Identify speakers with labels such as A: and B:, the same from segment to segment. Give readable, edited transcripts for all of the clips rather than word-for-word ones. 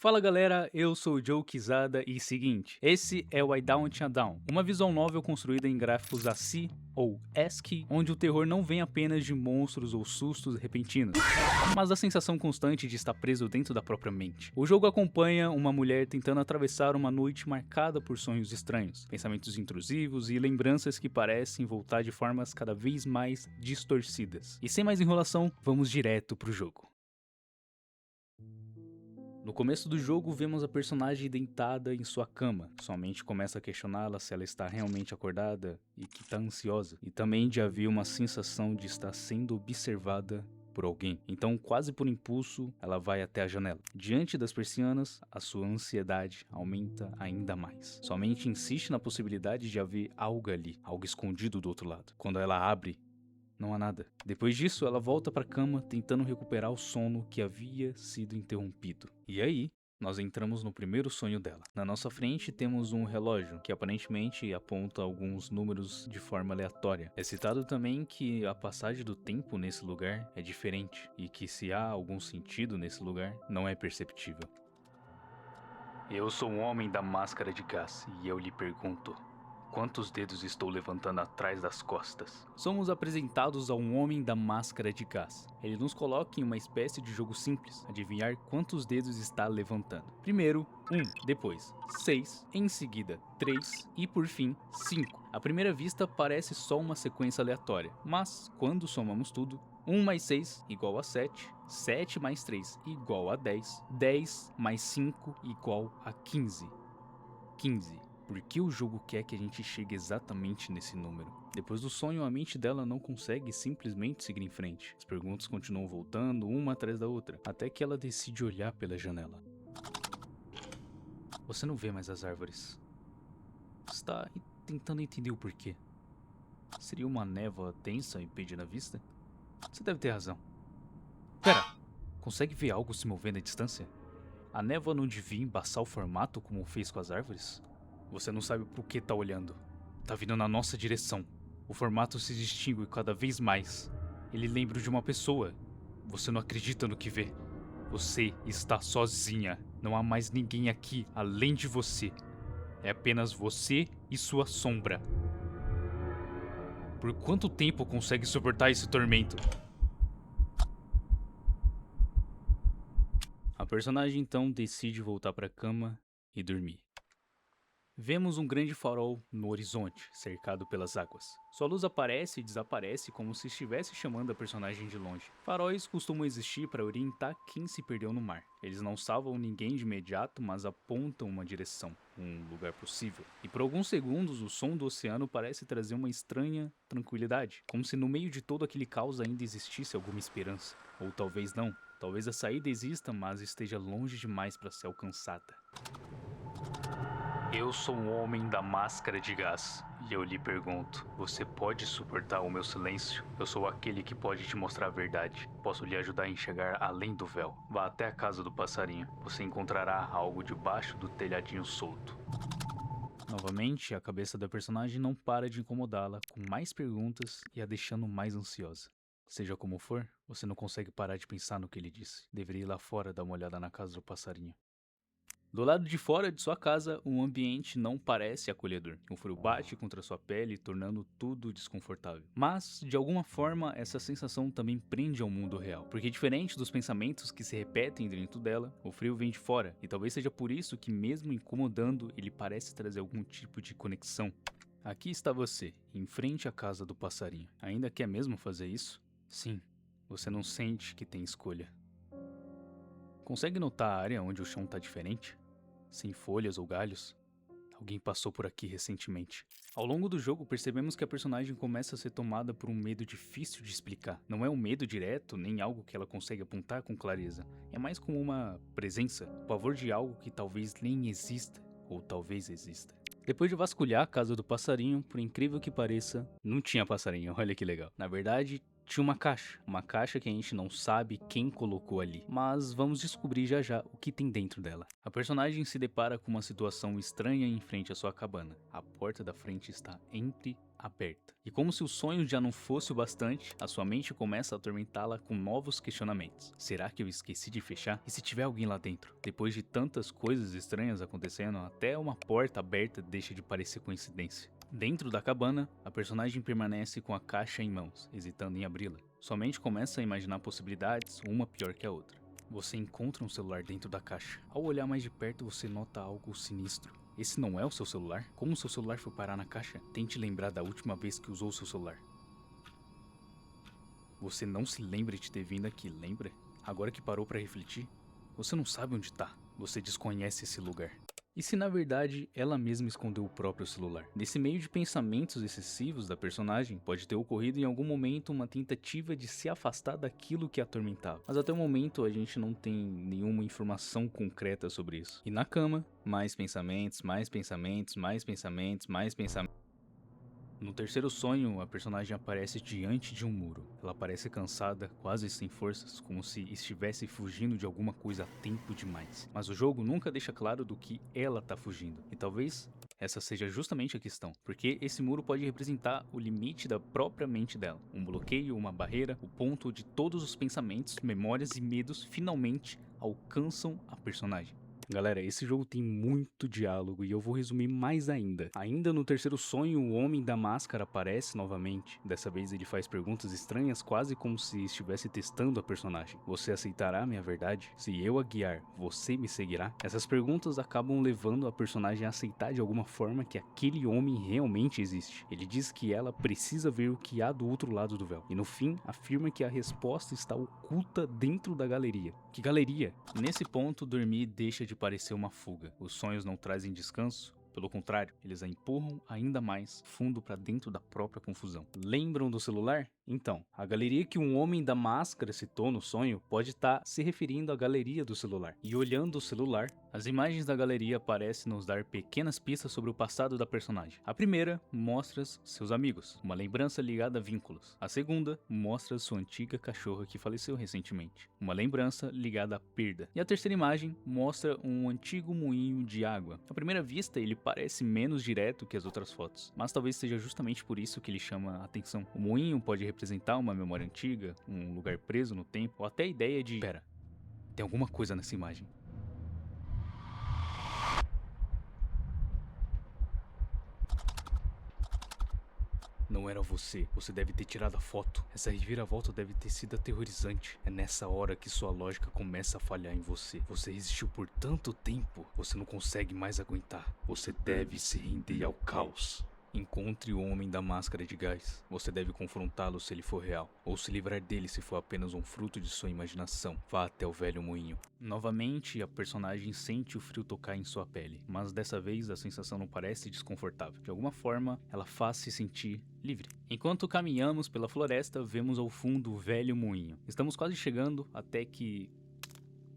A: Fala galera, eu sou o Joe Quizada e seguinte, esse é o I Don't Down, uma visual novel construída em gráficos ASCII ou ASCII, onde o terror não vem apenas de monstros ou sustos repentinos, mas da sensação constante de estar preso dentro da própria mente. O jogo acompanha uma mulher tentando atravessar uma noite marcada por sonhos estranhos, pensamentos intrusivos e lembranças que parecem voltar de formas cada vez mais distorcidas. E sem mais enrolação, vamos direto pro jogo. No começo do jogo, vemos a personagem deitada em sua cama. Sua mente começa a questioná-la se ela está realmente acordada e que está ansiosa. E também de haver uma sensação de estar sendo observada por alguém. Então, quase por impulso, ela vai até a janela. Diante das persianas, a sua ansiedade aumenta ainda mais. Sua mente insiste na possibilidade de haver algo ali, algo escondido do outro lado. Quando ela abre, não há nada. Depois disso, ela volta para a cama tentando recuperar o sono que havia sido interrompido. E aí, nós entramos no primeiro sonho dela. Na nossa frente temos um relógio que aparentemente aponta alguns números de forma aleatória. É citado também que a passagem do tempo nesse lugar é diferente e que se há algum sentido nesse lugar, não é perceptível. Eu sou um homem da máscara de gás e eu lhe pergunto: quantos dedos estou levantando atrás das costas? Somos apresentados a um homem da máscara de gás. Ele nos coloca em uma espécie de jogo simples, adivinhar quantos dedos está levantando. Primeiro, 1, depois 6, em seguida 3 e por fim 5. À primeira vista parece só uma sequência aleatória, mas quando somamos tudo, 1 mais 6 igual a 7, 7 mais 3 igual a 10, 10 mais 5 igual a 15. 15. Por que o jogo quer que a gente chegue exatamente nesse número? Depois do sonho, a mente dela não consegue simplesmente seguir em frente. As perguntas continuam voltando, uma atrás da outra, até que ela decide olhar pela janela. Você não vê mais as árvores. Está tentando entender o porquê. Seria uma névoa densa impedindo a vista? Você deve ter razão. Pera! Consegue ver algo se movendo à distância? A névoa não devia embaçar o formato como fez com as árvores? Você não sabe por que tá olhando. Tá vindo na nossa direção. O formato se distingue cada vez mais. Ele lembra de uma pessoa. Você não acredita no que vê. Você está sozinha. Não há mais ninguém aqui além de você. É apenas você e sua sombra. Por quanto tempo consegue suportar esse tormento? A personagem então decide voltar para a cama e dormir. Vemos um grande farol no horizonte, cercado pelas águas. Sua luz aparece e desaparece como se estivesse chamando a personagem de longe. Faróis costumam existir para orientar quem se perdeu no mar. Eles não salvam ninguém de imediato, mas apontam uma direção, um lugar possível. E por alguns segundos, o som do oceano parece trazer uma estranha tranquilidade, como se no meio de todo aquele caos ainda existisse alguma esperança. Ou talvez não. Talvez a saída exista, mas esteja longe demais para ser alcançada. Eu sou um homem da máscara de gás, e eu lhe pergunto, você pode suportar o meu silêncio? Eu sou aquele que pode te mostrar a verdade. Posso lhe ajudar a enxergar além do véu. Vá até a casa do passarinho. Você encontrará algo debaixo do telhadinho solto. Novamente, a cabeça da personagem não para de incomodá-la, com mais perguntas e a deixando mais ansiosa. Seja como for, você não consegue parar de pensar no que ele disse. Deveria ir lá fora dar uma olhada na casa do passarinho. Do lado de fora de sua casa, o ambiente não parece acolhedor. O frio bate contra sua pele, tornando tudo desconfortável. Mas, de alguma forma, essa sensação também prende ao mundo real. Porque diferente dos pensamentos que se repetem dentro dela, o frio vem de fora. E talvez seja por isso que, mesmo incomodando, ele parece trazer algum tipo de conexão. Aqui está você, em frente à casa do passarinho. Ainda quer mesmo fazer isso? Sim, você não sente que tem escolha. Consegue notar a área onde o chão está diferente? Sem folhas ou galhos? Alguém passou por aqui recentemente. Ao longo do jogo, percebemos que a personagem começa a ser tomada por um medo difícil de explicar. Não é um medo direto, nem algo que ela consegue apontar com clareza. É mais como uma presença, o pavor de algo que talvez nem exista, ou talvez exista. Depois de vasculhar a casa do passarinho, por incrível que pareça, não tinha passarinho, olha que legal. Na verdade, tinha uma caixa que a gente não sabe quem colocou ali, mas vamos descobrir já já o que tem dentro dela. A personagem se depara com uma situação estranha em frente à sua cabana. A porta da frente está aberta. E como se o sonho já não fosse o bastante, a sua mente começa a atormentá-la com novos questionamentos. Será que eu esqueci de fechar? E se tiver alguém lá dentro? Depois de tantas coisas estranhas acontecendo, até uma porta aberta deixa de parecer coincidência. Dentro da cabana, a personagem permanece com a caixa em mãos, hesitando em abri-la. Sua mente começa a imaginar possibilidades, uma pior que a outra. Você encontra um celular dentro da caixa. Ao olhar mais de perto, você nota algo sinistro. Esse não é o seu celular? Como seu celular foi parar na caixa? Tente lembrar da última vez que usou seu celular. Você não se lembra de ter vindo aqui, lembra? Agora que parou para refletir, você não sabe onde tá. Você desconhece esse lugar. E se na verdade ela mesma escondeu o próprio celular? Nesse meio de pensamentos excessivos da personagem, pode ter ocorrido em algum momento uma tentativa de se afastar daquilo que a atormentava. Mas até o momento a gente não tem nenhuma informação concreta sobre isso. E na cama, mais pensamentos, mais pensamentos, mais pensamentos, mais pensamentos. No terceiro sonho, a personagem aparece diante de um muro. Ela parece cansada, quase sem forças, como se estivesse fugindo de alguma coisa há tempo demais. Mas o jogo nunca deixa claro do que ela tá fugindo. E talvez essa seja justamente a questão, porque esse muro pode representar o limite da própria mente dela. Um bloqueio, uma barreira, o ponto onde todos os pensamentos, memórias e medos finalmente alcançam a personagem. Galera, esse jogo tem muito diálogo e eu vou resumir mais ainda. Ainda no terceiro sonho, o Homem da Máscara aparece novamente. Dessa vez ele faz perguntas estranhas, quase como se estivesse testando a personagem. Você aceitará minha verdade? Se eu a guiar, você me seguirá? Essas perguntas acabam levando a personagem a aceitar de alguma forma que aquele homem realmente existe. Ele diz que ela precisa ver o que há do outro lado do véu. E no fim, afirma que a resposta está oculta dentro da galeria. Que galeria? Nesse ponto, dormir deixa de parecer uma fuga. Os sonhos não trazem descanso. Pelo contrário, eles a empurram ainda mais fundo para dentro da própria confusão. Lembram do celular? Então, a galeria que um homem da máscara citou no sonho pode estar se referindo à galeria do celular. E olhando o celular, as imagens da galeria parecem nos dar pequenas pistas sobre o passado da personagem. A primeira mostra seus amigos, uma lembrança ligada a vínculos. A segunda mostra sua antiga cachorra que faleceu recentemente, uma lembrança ligada à perda. E a terceira imagem mostra um antigo moinho de água. À primeira vista, ele parece menos direto que as outras fotos, mas talvez seja justamente por isso que ele chama a atenção. O moinho pode representar uma memória antiga, um lugar preso no tempo, ou até a ideia de... Pera, tem alguma coisa nessa imagem. Não era você, você deve ter tirado a foto. Essa reviravolta deve ter sido aterrorizante. É nessa hora que sua lógica começa a falhar em você. Você resistiu por tanto tempo, você não consegue mais aguentar. Você deve se render ao caos. Encontre o Homem da Máscara de Gás. Você deve confrontá-lo se ele for real, ou se livrar dele se for apenas um fruto de sua imaginação. Vá até o velho moinho. Novamente, a personagem sente o frio tocar em sua pele, mas dessa vez a sensação não parece desconfortável. De alguma forma, ela faz se sentir livre. Enquanto caminhamos pela floresta, vemos ao fundo o velho moinho. Estamos quase chegando até que...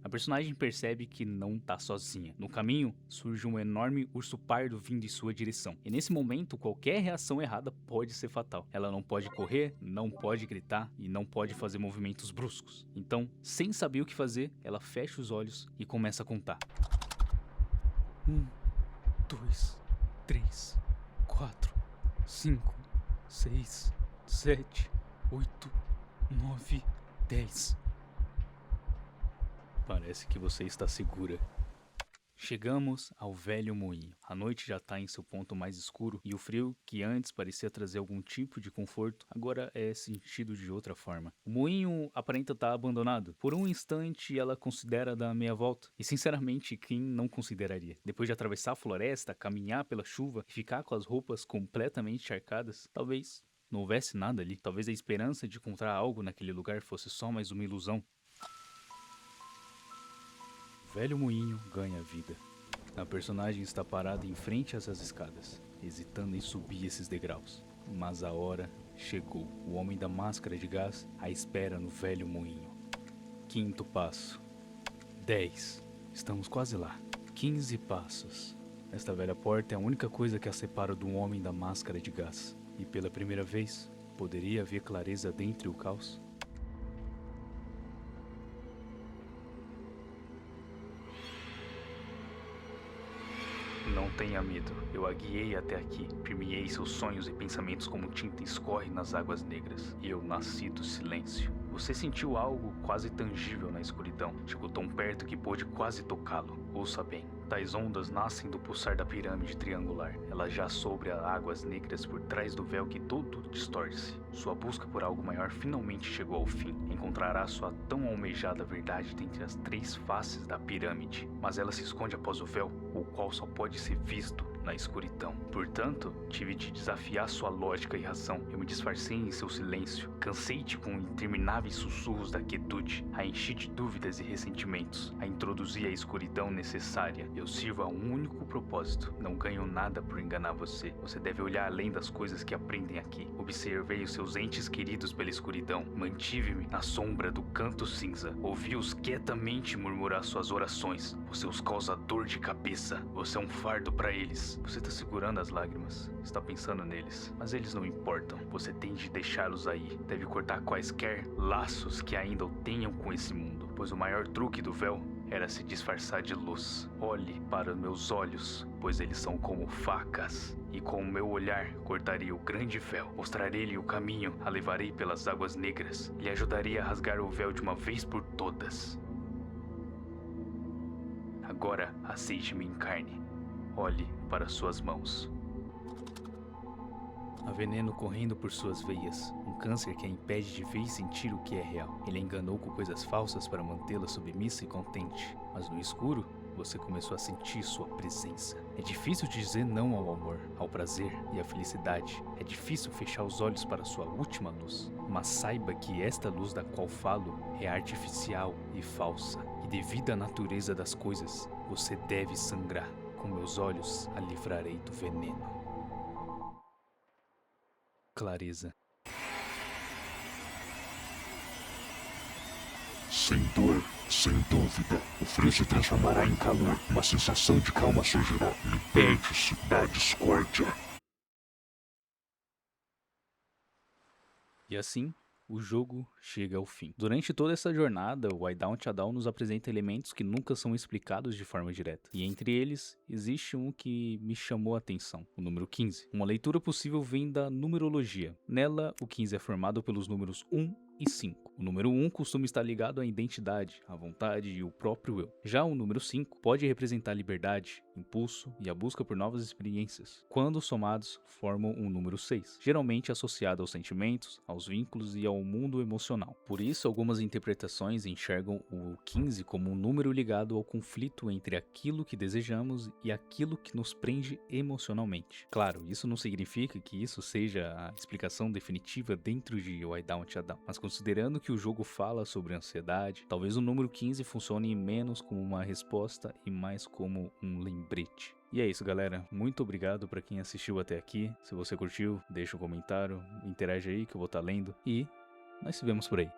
A: a personagem percebe que não tá sozinha. No caminho, surge um enorme urso pardo vindo em sua direção. E nesse momento, qualquer reação errada pode ser fatal. Ela não pode correr, não pode gritar e não pode fazer movimentos bruscos. Então, sem saber o que fazer, ela fecha os olhos e começa a contar. 1, 2, 3, 4, 5, 6, 7, 8, 9, 10... Parece que você está segura. Chegamos ao velho moinho. A noite já está em seu ponto mais escuro e o frio, que antes parecia trazer algum tipo de conforto, agora é sentido de outra forma. O moinho aparenta estar abandonado. Por um instante ela considera dar meia volta. E sinceramente, quem não consideraria? Depois de atravessar a floresta, caminhar pela chuva e ficar com as roupas completamente encharcadas, talvez não houvesse nada ali. Talvez a esperança de encontrar algo naquele lugar fosse só mais uma ilusão. O velho moinho ganha vida. A personagem está parada em frente a essas escadas, hesitando em subir esses degraus. Mas a hora chegou. O Homem da Máscara de Gás a espera no velho moinho. 5º passo. 10. Estamos quase lá. 15 passos. Esta velha porta é a única coisa que a separa do Homem da Máscara de Gás. E pela primeira vez, Poderia haver clareza dentre o caos? Não tenha medo, eu a guiei até aqui, permeei seus sonhos e pensamentos como tinta escorre nas águas negras. E eu nasci do silêncio. Você sentiu algo quase tangível na escuridão, chegou tão perto que pôde quase tocá-lo. Ouça bem, tais ondas nascem do pulsar da pirâmide triangular. Ela já sobre as águas negras por trás do véu que todo distorce. Sua busca por algo maior finalmente chegou ao fim. Encontrará sua tão almejada verdade dentre as 3 faces da pirâmide. Mas ela se esconde após o véu, o qual só pode ser visto na escuridão. Portanto, tive de desafiar sua lógica e razão. Eu me disfarcei em seu silêncio. Cansei-te com intermináveis sussurros da quietude. A enchi de dúvidas e ressentimentos. A introduzi a escuridão necessária. Eu sirvo a um único propósito. Não ganho nada por enganar você. Você deve olhar além das coisas que aprendem aqui. Observei os seus entes queridos pela escuridão. Mantive-me na sombra do canto cinza. Ouvi-os quietamente murmurar suas orações. Você os causa dor de cabeça. Você é um fardo para eles. Você está segurando as lágrimas, está pensando neles, mas eles não importam. Você tem de deixá-los aí. Deve cortar quaisquer laços que ainda o tenham com esse mundo, pois o maior truque do véu era se disfarçar de luz. Olhe para meus olhos, pois eles são como facas. E com o meu olhar cortarei o grande véu. Mostrarei-lhe o caminho, a levarei pelas águas negras. Lhe ajudarei a rasgar o véu de uma vez por todas. Agora aceite-me em carne. Olhe para suas mãos. Há veneno correndo por suas veias, um câncer que a impede de ver e sentir o que é real. Ele a enganou com coisas falsas para mantê-la submissa e contente, mas no escuro, você começou a sentir sua presença. É difícil dizer não ao amor, ao prazer e à felicidade. É difícil fechar os olhos para sua última luz. Mas saiba que esta luz da qual falo é artificial e falsa. E devido à natureza das coisas, você deve sangrar. Com meus olhos a livrarei do veneno. Clareza.
B: Sem dor, sem dúvida, o frio se transformará em calor. Uma sensação de calma surgirá. Liberte-se da discórdia.
A: E assim, o jogo chega ao fim. Durante toda essa jornada, o Hideout Shaddow nos apresenta elementos que nunca são explicados de forma direta. E entre eles, existe um que me chamou a atenção, o número 15. Uma leitura possível vem da numerologia. Nela, o 15 é formado pelos números 1 e 5. O número 1 costuma estar ligado à identidade, à vontade e o próprio eu. Já o número 5 pode representar liberdade, impulso e a busca por novas experiências. Quando somados, formam um número 6, geralmente associado aos sentimentos, aos vínculos e ao mundo emocional. Por isso, algumas interpretações enxergam o 15 como um número ligado ao conflito entre aquilo que desejamos e aquilo que nos prende emocionalmente. Claro, isso não significa que isso seja a explicação definitiva dentro de Hideout Shaddow, mas considerando que o jogo fala sobre ansiedade, talvez o número 15 funcione menos como uma resposta e mais como um lembrete. E é isso, galera. Muito obrigado para quem assistiu até aqui. Se você curtiu, deixa um comentário, interage aí que eu vou estar lendo e nós se vemos por aí.